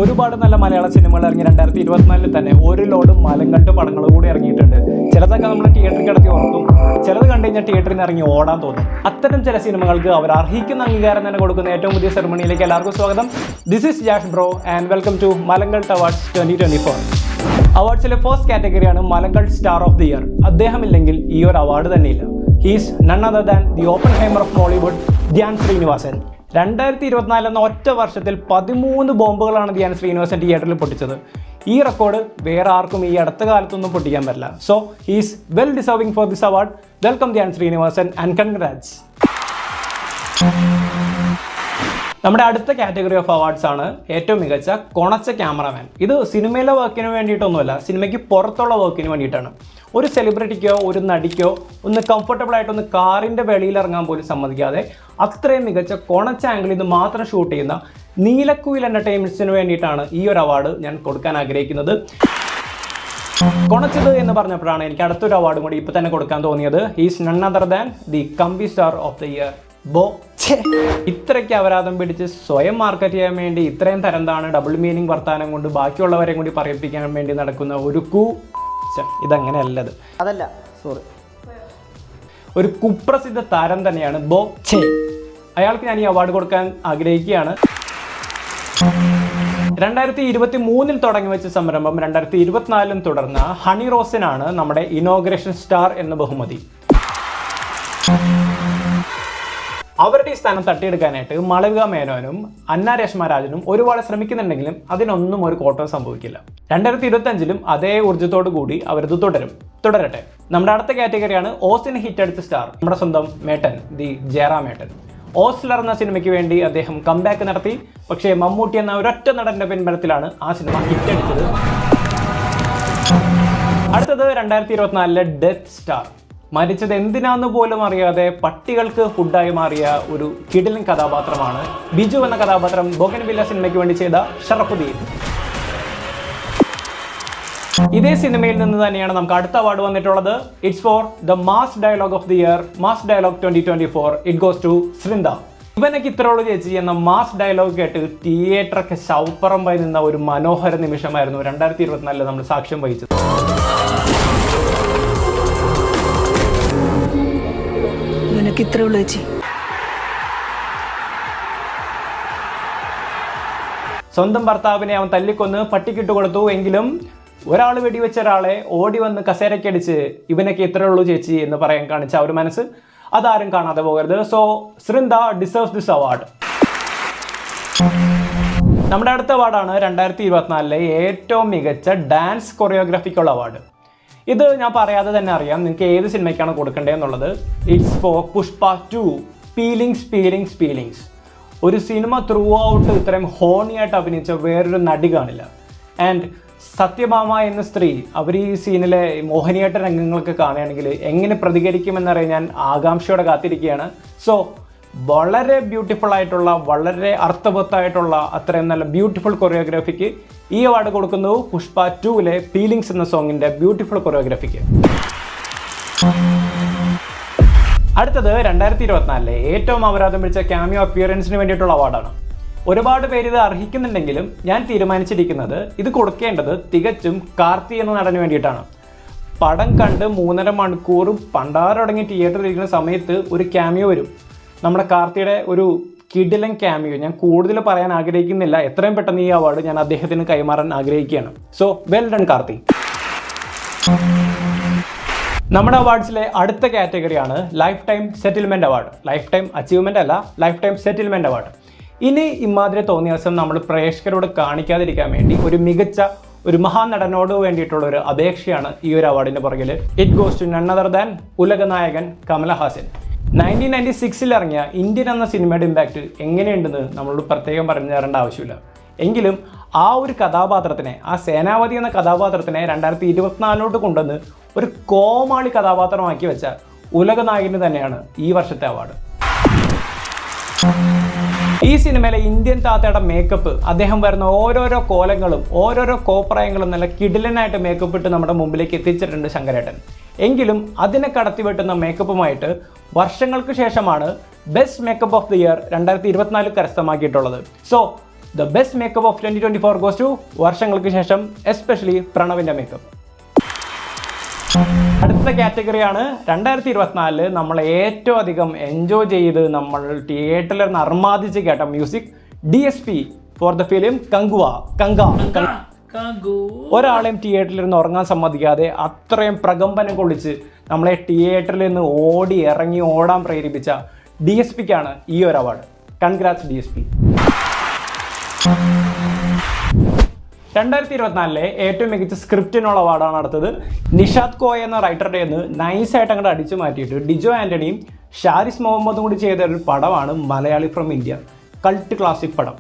ഒരുപാട് നല്ല മലയാള സിനിമകൾ ഇറങ്ങി 2024 തന്നെ ഒരു ലോഡ് മലങ്കട്ട് പടങ്ങൾ കൂടി ഇറങ്ങിയിട്ടുണ്ട്. ചിലതൊക്കെ നമ്മൾ തിയേറ്ററിൽ കിടത്തി ഓർക്കും, ചിലത് കണ്ടു കഴിഞ്ഞാൽ തിയേറ്ററിൽ നിന്ന് ഇറങ്ങി ഓടാൻ തോന്നും. അത്തരം ചില സിനിമകൾക്ക് അവർ അർഹിക്കുന്ന അംഗീകാരം തന്നെ കൊടുക്കുന്ന ഏറ്റവും പുതിയ സെറമണിയിലേക്ക് എല്ലാവർക്കും സ്വാഗതം. This is Jash bro and welcome to Malangcult awards 2024. അവാർഡ്സിലെ ഫസ്റ്റ് കാറ്റഗറിയാണ് Malangcult star of the year. അദ്ദേഹമില്ലെങ്കിൽ ഈ ഒരു അവാർഡ് തന്നെയില്ല. He's none other than the Oppenheimer of Mollywood, Dhyan Sreenivasan. 2024 എന്ന ഒറ്റ വർഷത്തിൽ 13 ബോംബുകളാണ് ധ്യാൻ ശ്രീനിവാസൻ തിയേറ്ററിൽ പൊട്ടിച്ചത്. ഈ റെക്കോർഡ് വേറെ ആർക്കും ഈ അടുത്ത കാലത്തൊന്നും പൊട്ടിക്കാൻ പറ്റില്ല. So he's well deserving for this award. Welcome Dhyan Sreenivasan and congrats. നമ്മുടെ അടുത്ത കാറ്റഗറി ഓഫ് അവാർഡ്സ് ആണ് ഏറ്റവും മികച്ച കൊണച്ച ക്യാമറമാൻ. ഇത് സിനിമയിലെ വർക്കിന് വേണ്ടിയിട്ടൊന്നുമല്ല, സിനിമയ്ക്ക് പുറത്തുള്ള വർക്കിന് വേണ്ടിയിട്ടാണ്. ഒരു സെലിബ്രിറ്റിക്കോ ഒരു നടിക്കോ ഒന്ന് കംഫർട്ടബിൾ ആയിട്ടൊന്ന് കാറിൻ്റെ വെളിയിൽ ഇറങ്ങാൻ പോലും സമ്മതിക്കാതെ അത്രയും മികച്ച കൊണച്ച ആംഗിളിൽ നിന്ന് മാത്രം ഷൂട്ട് ചെയ്യുന്ന നീലക്കുയിൽ എൻ്റർടൈൻമെൻറ്റ്സിന് വേണ്ടിയിട്ടാണ് ഈ ഒരു അവാർഡ് ഞാൻ കൊടുക്കാൻ ആഗ്രഹിക്കുന്നത്. കൊണച്ചത് എന്ന് പറഞ്ഞപ്പോഴാണ് എനിക്ക് അടുത്തൊരു അവാർഡും കൂടി ഇപ്പോൾ തന്നെ കൊടുക്കാൻ തോന്നിയത്. He's none other than the കമ്പി സ്റ്റാർ ഓഫ് ദി ഇയർ, ബോ. ഇത്രയ്ക്ക് അപരാധം പിടിച്ച് സ്വയം മാർക്കറ്റ് ചെയ്യാൻ വേണ്ടി ഇത്രയും തരംതാണ് ഡബിൾ മീനിങ് വർത്താനം കൊണ്ട് ബാക്കിയുള്ളവരെ കൂടി പറയിപ്പിക്കാൻ വേണ്ടി നടക്കുന്ന ഒരു ഇതങ്ങനെയല്ലത്, അതല്ല, സോറി, ഒരു കുപ്രസിദ്ധ താരം തന്നെയാണ് ബോ. അയാൾക്ക് ഞാൻ ഈ അവാർഡ് കൊടുക്കാൻ ആഗ്രഹിക്കുകയാണ്. 2023 തുടങ്ങി വെച്ച സംരംഭം 2024 തുടർന്ന ഹണി റോസിനാണ് നമ്മുടെ ഇനോഗ്രേഷൻ സ്റ്റാർ എന്ന ബഹുമതി. അവരുടെ ഈ സ്ഥാനം തട്ടിയെടുക്കാനായിട്ട് മാളവിക മേനോനും അന്ന രശ്മരാജനും ഒരുപാട് ശ്രമിക്കുന്നുണ്ടെങ്കിലും അതിനൊന്നും ഒരു കോട്ടം സംഭവിക്കില്ല. 2025 അതേ ഊർജ്ജത്തോടു കൂടി അവരത് തുടരട്ടെ. നമ്മുടെ അടുത്ത കാറ്റഗറിയാണ് ഓസിന് ഹിറ്റ് അടിച്ച സ്റ്റാർ, നമ്മുടെ സ്വന്തം മേട്ടൻ, ദി ജയറാമേട്ടൻ. ഓസ്ലർ എന്ന സിനിമയ്ക്ക് വേണ്ടി അദ്ദേഹം കംബാക്ക് നടത്തി. പക്ഷേ മമ്മൂട്ടി എന്ന ഒരൊറ്റ നടന്റെ പിൻബലത്തിലാണ് ആ സിനിമ ഹിറ്റ് അടിച്ചത്. അടുത്തത് 2024 ഡെത്ത് സ്റ്റാർ. മരിച്ചത് എന്തിനാന്ന് പോലും അറിയാതെ പട്ടികൾക്ക് ഫുഡായി മാറിയ ഒരു കിടിലൻ കഥാപാത്രമാണ് ബിജു എന്ന കഥാപാത്രം ബോഗൻവില്ല സിനിമയ്ക്ക് വേണ്ടി ചെയ്ത ഷറഫുദ്ദീൻ. ഇതേ സിനിമയിൽ നിന്ന് തന്നെയാണ് നമുക്ക് അടുത്ത അവാർഡ് വന്നിട്ടുള്ളത്. It's for the mass dialogue of the year, mass dialogue 2024. It goes to Srinda. ഇവനൊക്കെ ഇത്രയുള്ളൂ ചേച്ചി എന്ന മാസ് ഡയലോഗ് കേട്ട് തിയേറ്ററൊക്കെ ശവപ്പറമ്പായി നിന്ന ഒരു മനോഹര നിമിഷമായിരുന്നു 2024 നമ്മൾ സാക്ഷ്യം വഹിച്ചത്. സ്വന്തം ഭർത്താവിനെ അവൻ തല്ലിക്കൊന്ന് പട്ടിക്കിട്ട് കൊടുത്തു. എങ്കിലും ഒരാൾ വെടിവെച്ച ഒരാളെ ഓടി വന്ന് കസേരക്കടിച്ച് ഇവനൊക്കെ ഇത്രേ ഉള്ളൂ ചേച്ചി എന്ന് പറയാൻ കാണിച്ച ഒരു മനസ്സ് അതാരും കാണാതെ പോകരുത്. So Srinda deserves this award. നമ്മുടെ അടുത്ത അവാർഡാണ് 2024 ഏറ്റവും മികച്ച ഡാൻസ് കൊറിയോഗ്രാഫിക്കുള്ള അവാർഡ്. ഇത് ഞാൻ പറയാതെ തന്നെ അറിയാം നിങ്ങൾക്ക് ഏത് സിനിമയ്ക്കാണ് കൊടുക്കേണ്ടതെന്നുള്ളത്. It's for Pushpa 2 spellings. ഒരു സിനിമ ത്രൂ ഔട്ട് ഇത്രയും ഹോണിയായിട്ട് അഭിനയിച്ച വേറൊരു നടി കാണില്ല. ആൻഡ് സത്യഭാമ എന്ന സ്ത്രീ അവർ ഈ സീനിലെ മോഹിനിയാട്ട രംഗങ്ങളൊക്കെ കാണുകയാണെങ്കിൽ എങ്ങനെ പ്രതികരിക്കുമെന്നറിയാൻ ഞാൻ ആകാംക്ഷയോടെ കാത്തിരിക്കുകയാണ്. സോ വളരെ ബ്യൂട്ടിഫുൾ ആയിട്ടുള്ള, വളരെ അർത്ഥവത്തായിട്ടുള്ള, അത്രയും നല്ല ബ്യൂട്ടിഫുൾ കൊറിയോഗ്രാഫിക്ക് ഈ അവാർഡ് കൊടുക്കുന്നു. പുഷ്പ 2 ഫീലിങ്സ് എന്ന സോങ്ങിൻ്റെ ബ്യൂട്ടിഫുൾ കൊറിയോഗ്രാഫിക്ക്. അടുത്തത് 2024 ഏറ്റവും അപരാധം പിടിച്ച ക്യാമിയോ അപ്പിയറൻസിന് വേണ്ടിയിട്ടുള്ള അവാർഡാണ്. ഒരുപാട് പേര് ഇത് അർഹിക്കുന്നുണ്ടെങ്കിലും ഞാൻ തീരുമാനിച്ചിരിക്കുന്നത് ഇത് കൊടുക്കേണ്ടത് തികച്ചും കാർത്തി എന്ന നടന് വേണ്ടിയിട്ടാണ്. പടം കണ്ട് 3.5 മണിക്കൂർ പണ്ടാറടങ്ങി തിയേറ്ററിൽ ഇരിക്കുന്ന സമയത്ത് ഒരു ക്യാമിയോ വരും. നമ്മുടെ കാർത്തിയുടെ ഒരു കിടിലൻ ക്യാമിയോ. ഞാൻ കൂടുതൽ പറയാൻ ആഗ്രഹിക്കുന്നില്ല. എത്രയും പെട്ടെന്ന് ഈ അവാർഡ് ഞാൻ അദ്ദേഹത്തിന് കൈമാറാൻ ആഗ്രഹിക്കുകയാണ്. So well done Karthi. നമ്മുടെ അവാർഡ്സിലെ അടുത്ത കാറ്റഗറിയാണ് lifetime settlement award. Lifetime achievement അല്ല, ലൈഫ് ടൈം സെറ്റിൽമെൻറ്റ് അവാർഡ്. ഇനി ഇമാതിരി തോന്നിയ ദിവസം നമ്മൾ പ്രേക്ഷകരോട് കാണിക്കാതിരിക്കാൻ വേണ്ടി ഒരു മികച്ച ഒരു മഹാനടനോട് വേണ്ടിയിട്ടുള്ള ഒരു അപേക്ഷയാണ് ഈ ഒരു അവാർഡിൻ്റെ പുറകിൽ. It goes to none other than Ulaganayagan Kamal Haasan. 1996 ഇറങ്ങിയ ഇന്ത്യൻ എന്ന സിനിമയുടെ ഇമ്പാക്റ്റ് എങ്ങനെയുണ്ടെന്ന് നമ്മളോട് പ്രത്യേകം പറഞ്ഞു തരേണ്ട ആവശ്യമില്ല. എങ്കിലും ആ ഒരു കഥാപാത്രത്തിനെ, ആ സേനാപതി എന്ന കഥാപാത്രത്തിനെ 2024 കൊണ്ടുവന്ന് ഒരു കോമാളി കഥാപാത്രമാക്കി വെച്ച ഉലകനായകന് തന്നെയാണ് ഈ വർഷത്തെ അവാർഡ്. ഈ സിനിമയിലെ ഇന്ത്യൻ താത്തയുടെ മേക്കപ്പ്, അദ്ദേഹം വരുന്ന ഓരോരോ കോലങ്ങളും ഓരോരോ കോപ്രായങ്ങളും നല്ല കിടിലനായിട്ട് മേക്കപ്പ് ഇട്ട് നമ്മുടെ മുമ്പിലേക്ക് എത്തിച്ചിട്ടുണ്ട് ശങ്കരേട്ടൻ. എങ്കിലും അതിനെ കടത്തിവെട്ടുന്ന മേക്കപ്പുമായിട്ട് വർഷങ്ങൾക്ക് ശേഷമാണ് best makeup of the year 2024 കരസ്ഥമാക്കിയിട്ടുള്ളത്. So the best makeup of 2024 goes to വർഷങ്ങൾക്ക് ശേഷം എസ്പെഷ്യലി പ്രണവിൻ്റെ മേക്കപ്പ്. അടുത്ത കാറ്റഗറിയാണ് 2024 നമ്മൾ ഏറ്റവും അധികം എൻജോയ് ചെയ്ത് നമ്മൾ തിയേറ്ററിൽ നിന്ന് അർമാദിച്ച് കേട്ട music DSP for the film Kanguva. ഒരാളെയും തിയേറ്ററിൽ നിന്ന് ഉറങ്ങാൻ സമ്മതിക്കാതെ അത്രയും പ്രകമ്പനം കൊള്ളിച്ച് നമ്മളെ തിയേറ്ററിൽ നിന്ന് ഓടാൻ പ്രേരിപ്പിച്ച DSPക്കാണ് ഈ ഒരു അവാർഡ്. Congrats DSP. 2024 ഏറ്റവും മികച്ച സ്ക്രിപ്റ്റിനുള്ള അവാർഡാണ് അടുത്തത്. നിഷാദ് കോയ എന്ന റൈറ്ററുടെ നിന്ന് നൈസായിട്ട് അങ്ങോട്ട് അടിച്ചു മാറ്റിയിട്ട് ഡിജോ ആൻ്റണിയും ഷാരിസ് മുഹമ്മദും കൂടി ചെയ്ത ഒരു പടമാണ് Malayali from India. Cult classic പടം.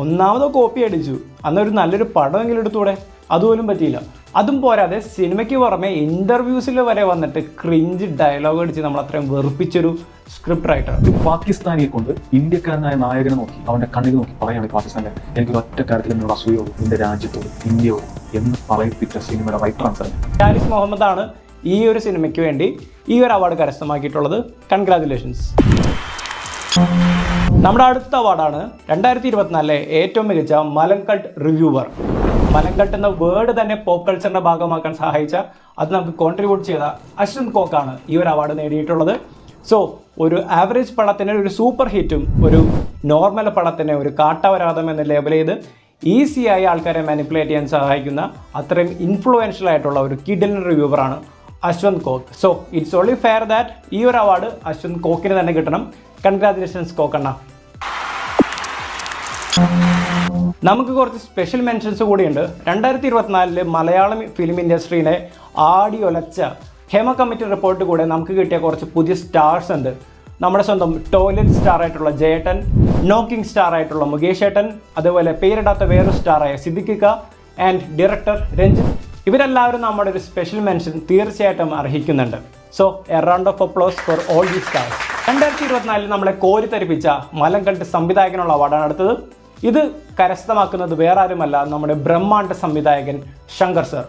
ഒന്നാമതോ കോപ്പി അടിച്ചു, അന്നൊരു നല്ലൊരു പടമെങ്കിലും എടുത്തൂടെ, അതുപോലും പറ്റിയില്ല. അതും പോരാതെ സിനിമയ്ക്ക് പുറമെ ഇൻ്റർവ്യൂസിൽ വരെ വന്നിട്ട് ക്രിഞ്ച് ഡയലോഗ് അടിച്ച് നമ്മൾ അത്രയും വെറുപ്പിച്ചൊരു സ്ക്രിപ്റ്റ് റൈറ്റർ. പാകിസ്ഥാനിയെ കൊണ്ട് ഇന്ത്യക്കാരനായ നായകനെ നോക്കി അവൻ്റെ കണ്ണിൽ നോക്കി പറയാണ് പാകിസ്ഥാനിലെ എനിക്ക് ഒറ്റ കാര്യത്തിൽ എന്നോട് അസൂയോട് എൻ്റെ രാജ്യത്തോട് ഇന്ത്യയോട് എന്ന് പറയിപ്പിച്ച സിനിമയുടെ റൈറ്ററാണ് സാർ. ഷാരിസ് മുഹമ്മദാണ് ഈ ഒരു സിനിമയ്ക്ക് വേണ്ടി ഈ ഒരു അവാർഡ് കരസ്ഥമാക്കിയിട്ടുള്ളത്. കൺഗ്രാജുലേഷൻസ്. നമ്മുടെ അടുത്ത അവാർഡാണ് 2024 ഏറ്റവും മികച്ച മലങ്കൾട്ട് റിവ്യൂവർ. മലങ്കൾട്ട് എന്ന വേർഡ് തന്നെ പോപ്പ് കൾച്ചറിന്റെ ഭാഗമാക്കാൻ സഹായിച്ച, അത് നമുക്ക് കോൺട്രിബ്യൂട്ട് ചെയ്ത അശ്വന്ത് കോക്കാണ് ഈ ഒരു അവാർഡ് നേടിയിട്ടുള്ളത്. സോ ഒരു ആവറേജ് പടത്തിന് ഒരു സൂപ്പർ ഹിറ്റും ഒരു നോർമൽ പടത്തിന് ഒരു കാട്ടവരാതം എന്ന് ലേബൽ ചെയ്ത് ഈസിയായി ആൾക്കാരെ മാനിപ്പുലേറ്റ് ചെയ്യാൻ സഹായിക്കുന്ന അത്രയും ഇൻഫ്ലുവൻഷ്യൽ ആയിട്ടുള്ള ഒരു കിഡിലൻ റിവ്യൂവറാണ് Aswanth Kok. So it's only fair that ഈ ഒരു അവാർഡ് അശ്വന്ത് കോക്കിന് തന്നെ കിട്ടണം. കൺഗ്രാജുലേഷൻസ് കോക്കണ്ണ. നമുക്ക് കുറച്ച് സ്പെഷ്യൽ മെൻഷൻസ് കൂടിയുണ്ട്. 2024 മലയാളം ഫിലിം ഇൻഡസ്ട്രീനെ ആടി ഒലച്ച ഹേമ കമ്മിറ്റി റിപ്പോർട്ട് കൂടെ നമുക്ക് കിട്ടിയ കുറച്ച് പുതിയ സ്റ്റാർസ് ഉണ്ട്. നമ്മുടെ സ്വന്തം ടോയ്ലറ്റ് സ്റ്റാർ ആയിട്ടുള്ള ജയേട്ടൻ, നോക്കിംഗ് സ്റ്റാർ ആയിട്ടുള്ള മുകേഷ് ഏട്ടൻ, അതുപോലെ പേരിടാത്ത വേറൊരു സ്റ്റാറായ സിദ്ദിഖിക്ക ആൻഡ് ഡയറക്ടർ രഞ്ജിത്ത്. ഇവരെല്ലാവരും നമ്മുടെ ഒരു സ്പെഷ്യൽ മെൻഷൻ തീർച്ചയായിട്ടും അർഹിക്കുന്നുണ്ട്. So a round of applause for all the stars. 2024 നമ്മളെ കോരിത്തരിപ്പിച്ച മലങ്കൾട്ട് സംവിധായകനുള്ള അവാർഡാണ് അടുത്തത്. ഇത് കരസ്ഥമാക്കുന്നത് വേറെ ആരുമല്ല, നമ്മുടെ ബ്രഹ്മാണ്ഡ സംവിധായകൻ ശങ്കർ സർ.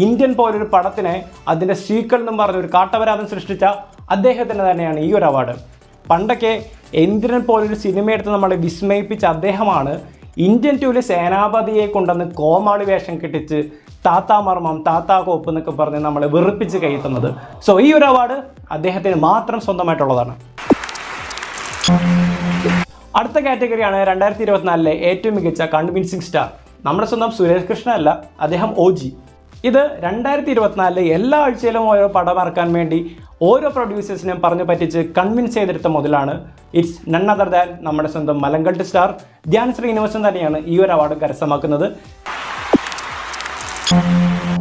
ഇന്ത്യൻ പോലൊരു പടത്തിനെ അതിൻ്റെ സീക്വൽ എന്നും പറഞ്ഞ ഒരു കാട്ടവരാതം സൃഷ്ടിച്ച അദ്ദേഹത്തിന് തന്നെയാണ് ഈ ഒരു അവാർഡ്. പണ്ടൊക്കെ ഇന്ദ്രൻ പോലൊരു സിനിമ എടുത്ത് നമ്മളെ വിസ്മയിപ്പിച്ച അദ്ദേഹമാണ് ഇന്ത്യൻ 2 സേനാപതിയെ കൊണ്ടുവന്ന് കോമാളി വേഷം കെട്ടിച്ച് താത്താ മർമ്മം താത്താ കോപ്പ് എന്നൊക്കെ പറഞ്ഞ് നമ്മളെ വെറുപ്പിച്ച് കയറ്റുന്നത്. സോ ഈ ഒരു അവാർഡ് അദ്ദേഹത്തിന് മാത്രം സ്വന്തമായിട്ടുള്ളതാണ്. അടുത്ത കാറ്റഗറിയാണ് 2024 ഏറ്റവും മികച്ച കൺവിൻസിങ് സ്റ്റാർ. നമ്മുടെ സ്വന്തം സുരേഷ് കൃഷ്ണ അല്ല, അദ്ദേഹം OG. ഇത് 2024 എല്ലാ ആഴ്ചയിലും ഓരോ പടം ഇറക്കാൻ വേണ്ടി ഓരോ പ്രൊഡ്യൂസേഴ്സിനെയും പറഞ്ഞു പറ്റിച്ച് കൺവിൻസ് ചെയ്തെടുത്ത മുതലാണ്. ഇറ്റ്സ് നൺ അതർ ദാൻ നമ്മുടെ സ്വന്തം മലങ്കൾട്ട് സ്റ്റാർ ധ്യാൻ ശ്രീനിവാസൻ തന്നെയാണ് ഈ ഒരു അവാർഡ് കരസ്ഥമാക്കുന്നത്.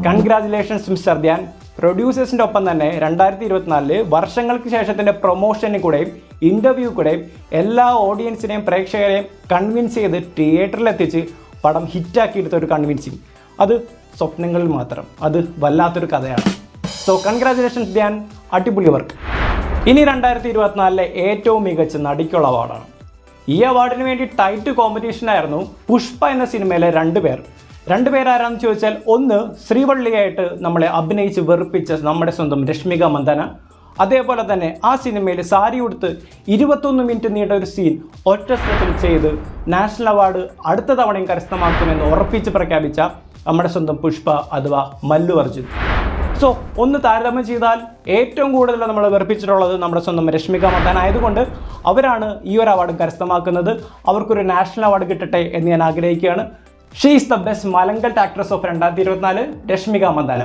Congratulations mister Dhyan. പ്രൊഡ്യൂസേഴ്സിൻ്റെ ഒപ്പം തന്നെ 2024 വർഷങ്ങൾക്ക് ശേഷത്തിൻ്റെ പ്രൊമോഷനിൽ കൂടെയും ഇൻ്റർവ്യൂ കൂടെയും എല്ലാ ഓഡിയൻസിനെയും പ്രേക്ഷകരെയും കൺവിൻസ് ചെയ്ത് തിയേറ്ററിലെത്തിച്ച് പടം ഹിറ്റാക്കിയെടുത്ത ഒരു കൺവിൻസിങ്, അത് സ്വപ്നങ്ങളിൽ മാത്രം, അത് വല്ലാത്തൊരു കഥയാണ്. സോ കൺഗ്രാജുലേഷൻസ് ധ്യാൻ, അടിപൊളി വർക്ക്. ഇനി 2024 ഏറ്റവും മികച്ച നടിക്കുള്ള അവാർഡാണ്. ഈ അവാർഡിന് വേണ്ടി ടൈറ്റ് കോമ്പറ്റീഷനായിരുന്നു. പുഷ്പ എന്ന സിനിമയിലെ രണ്ടുപേരാരാന്ന് ചോദിച്ചാൽ, ഒന്ന് ശ്രീവള്ളിയായിട്ട് നമ്മളെ അഭിനയിച്ച് വെറുപ്പിച്ച നമ്മുടെ സ്വന്തം രശ്മിക മന്ദാന. അതേപോലെ തന്നെ ആ സിനിമയിൽ സാരി ഉടുത്ത് 21 മിനിറ്റ് നീണ്ട ഒരു സീൻ ഒറ്റ സ്ട്രെച്ചിൽ ചെയ്ത് നാഷണൽ അവാർഡ് അടുത്ത തവണയും കരസ്ഥമാക്കുമെന്ന് ഉറപ്പിച്ച് പ്രഖ്യാപിച്ച നമ്മുടെ സ്വന്തം പുഷ്പ അഥവാ മല്ലു അർജുൻ. സോ ഒന്ന് താരതമ്യം ചെയ്താൽ ഏറ്റവും കൂടുതൽ നമ്മൾ വെറുപ്പിച്ചിട്ടുള്ളത് നമ്മുടെ സ്വന്തം രശ്മിക മന്ദാന ആയതുകൊണ്ട് അവരാണ് ഈ ഒരു അവാർഡ് കരസ്ഥമാക്കുന്നത്. അവർക്കൊരു നാഷണൽ അവാർഡ് കിട്ടട്ടെ എന്ന് ഞാൻ ആഗ്രഹിക്കുകയാണ്. She is the best Malangcult actress of 2024, Rashmika Mandanna.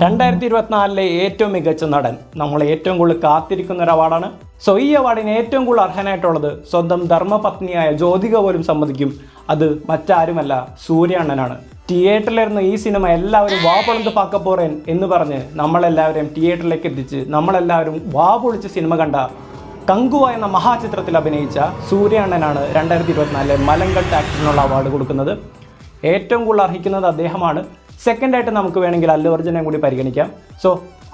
2024 ഏറ്റവും മികച്ച നടൻ, നമ്മൾ ഏറ്റവും കൂടുതൽ കാത്തിരിക്കുന്ന ഒരു അവാർഡാണ്. സോ ഈ അവാർഡിന് ഏറ്റവും കൂടുതൽ അർഹനായിട്ടുള്ളത് സ്വന്തം ധർമ്മപത്നിയായ ജ്യോതിക പോലും സമ്മതിക്കും, അത് മറ്റാരുമല്ല സൂര്യ അണ്ണനാണ്. തിയേറ്ററിലിരുന്ന് ഈ സിനിമ എല്ലാവരും വാ പൊളന്ത് പാക്കപ്പോറേൻ എന്ന് പറഞ്ഞ് നമ്മളെല്ലാവരെയും തിയേറ്ററിലേക്ക് എത്തിച്ച് നമ്മളെല്ലാവരും വാ പൊളിച്ച് സിനിമ കണ്ട കങ്കുവ എന്ന മഹാചിത്രത്തിൽ അഭിനയിച്ച സൂര്യ അണ്ണനാണ് 2024 മലങ്കൾട്ട് ആക്ടറിനുള്ള അവാർഡ് കൊടുക്കുന്നത്. ഏറ്റവും കൂടുതൽ അർഹിക്കുന്നത് അദ്ദേഹമാണ്. സെക്കൻഡായിട്ട് നമുക്ക് വേണമെങ്കിൽ അല്ലു അർജുനെ കൂടി പരിഗണിക്കാം. സോ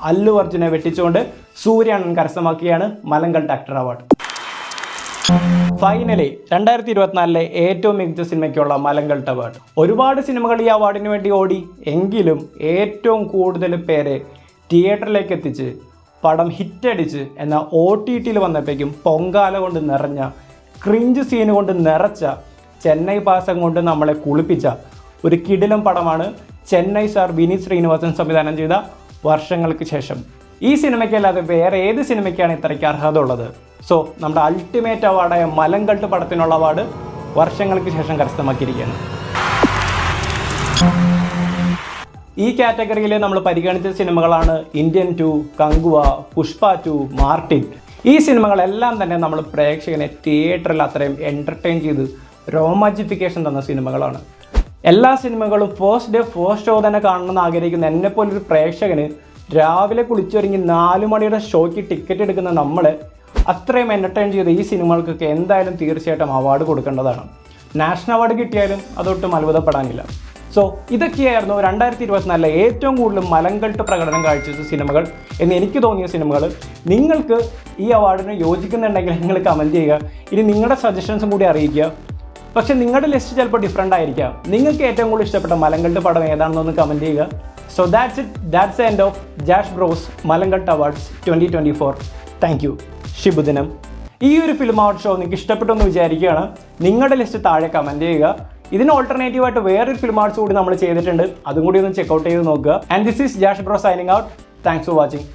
അല്ലു അർജുനെ വെട്ടിച്ചുകൊണ്ട് സൂര്യ അണ്ണൻ കരസ്ഥമാക്കിയാണ് മലങ്കൾട്ട് ആക്ടർ അവാർഡ്. ഫൈനലി 2024 ഏറ്റവും മികച്ച സിനിമയ്ക്കുള്ള മലങ്കൾട്ട് അവാർഡ്. ഒരുപാട് സിനിമകൾ ഈ അവാർഡിന് വേണ്ടി ഓടി, എങ്കിലും ഏറ്റവും കൂടുതൽ പേരെ തിയേറ്ററിലേക്ക് എത്തിച്ച് പടം ഹിറ്റടിച്ച് എന്നാൽ OTTയിൽ വന്നപ്പോഴേക്കും പൊങ്കാല കൊണ്ട് നിറഞ്ഞ ക്രിഞ്ച് സീൻ കൊണ്ട് നിറച്ച, ചെന്നൈ പാസം കൊണ്ട് നമ്മളെ കുളിപ്പിച്ച ഒരു കിടിലം പടമാണ് ചെന്നൈ സാർ വിനീത് ശ്രീനിവാസൻ സംവിധാനം ചെയ്ത വർഷങ്ങൾക്ക് ശേഷം. ഈ സിനിമയ്ക്കല്ലാതെ വേറെ ഏത് സിനിമയ്ക്കാണ് ഇത്രയ്ക്ക് അർഹത ഉള്ളത്? സോ നമ്മുടെ അൾട്ടിമേറ്റ് അവാർഡായ മലങ്കൾട്ട് പടത്തിനുള്ള അവാർഡ് വർഷങ്ങൾക്ക് ശേഷം കരസ്ഥമാക്കിയിരിക്കുകയാണ്. ഈ കാറ്റഗറിയിൽ നമ്മൾ പരിഗണിച്ച സിനിമകളാണ് ഇന്ത്യൻ 2, കങ്കുവ, പുഷ്പ 2, മാർട്ടിൻ. ഈ സിനിമകളെല്ലാം തന്നെ നമ്മൾ പ്രേക്ഷകനെ തിയേറ്ററിൽ അത്രയും എൻ്റർടൈൻ ചെയ്ത് രോമാഞ്ചിഫിക്കേഷൻ തന്ന സിനിമകളാണ്. എല്ലാ സിനിമകളും ഫസ്റ്റ് ഡേ ഫസ്റ്റ് ഷോ തന്നെ കാണണമെന്ന് ആഗ്രഹിക്കുന്ന എന്നെപ്പോലൊരു പ്രേക്ഷകന് രാവിലെ കുളിച്ചൊരുങ്ങി 4 മണിയുടെ ഷോയ്ക്ക് ടിക്കറ്റ് എടുക്കുന്ന നമ്മളെ അത്രയും എൻ്റർടൈൻ ചെയ്ത ഈ സിനിമകൾക്കൊക്കെ എന്തായാലും തീർച്ചയായിട്ടും അവാർഡ് കൊടുക്കേണ്ടതാണ്. നാഷണൽ അവാർഡ് കിട്ടിയാലും അതൊട്ടും അത്ഭുതപ്പെടാനില്ല. സോ ഇതൊക്കെയായിരുന്നു 2024 ഏറ്റവും കൂടുതൽ മലങ്കൾട്ട് പ്രകടനം കാഴ്ചവെച്ച സിനിമകൾ എന്ന് എനിക്ക് തോന്നിയ സിനിമകൾ. നിങ്ങൾക്ക് ഈ അവാർഡിന് യോജിക്കുന്നുണ്ടെങ്കിൽ നിങ്ങൾ കമൻറ്റ് ചെയ്യുക. ഇനി നിങ്ങളുടെ സജഷൻസും കൂടി അറിയിക്കുക. പക്ഷേ നിങ്ങളുടെ ലിസ്റ്റ് ചിലപ്പോൾ ഡിഫറെൻ്റ് ആയിരിക്കാം. നിങ്ങൾക്ക് ഏറ്റവും കൂടുതൽ ഇഷ്ടപ്പെട്ട മലങ്കൾട്ട് പടം ഏതാണെന്നൊന്ന് കമൻറ്റ് ചെയ്യുക. So that's the end of Jash bros Malangcult awards 2024. Thank you. ശുഭദിനം. ഈ ഒരു ഫിലിം അവാർഡ് ഷോ നിങ്ങൾക്ക് ഇഷ്ടപ്പെട്ടെന്ന് വിചാരിക്കുകയാണ്. നിങ്ങളുടെ ലിസ്റ്റ് താഴെ കമൻറ്റ് ചെയ്യുക. ഇതിന് ഓൾട്ടർനേറ്റീവായിട്ട് വേറൊരു ഫിലിം അവാർഡ്സ് കൂടി നമ്മൾ ചെയ്തിട്ടുണ്ട്. അതും കൂടി ഒന്ന് ചെക്കൗട്ട് ചെയ്ത് നോക്കുക. And this is Jash bro signing out. Thanks for watching.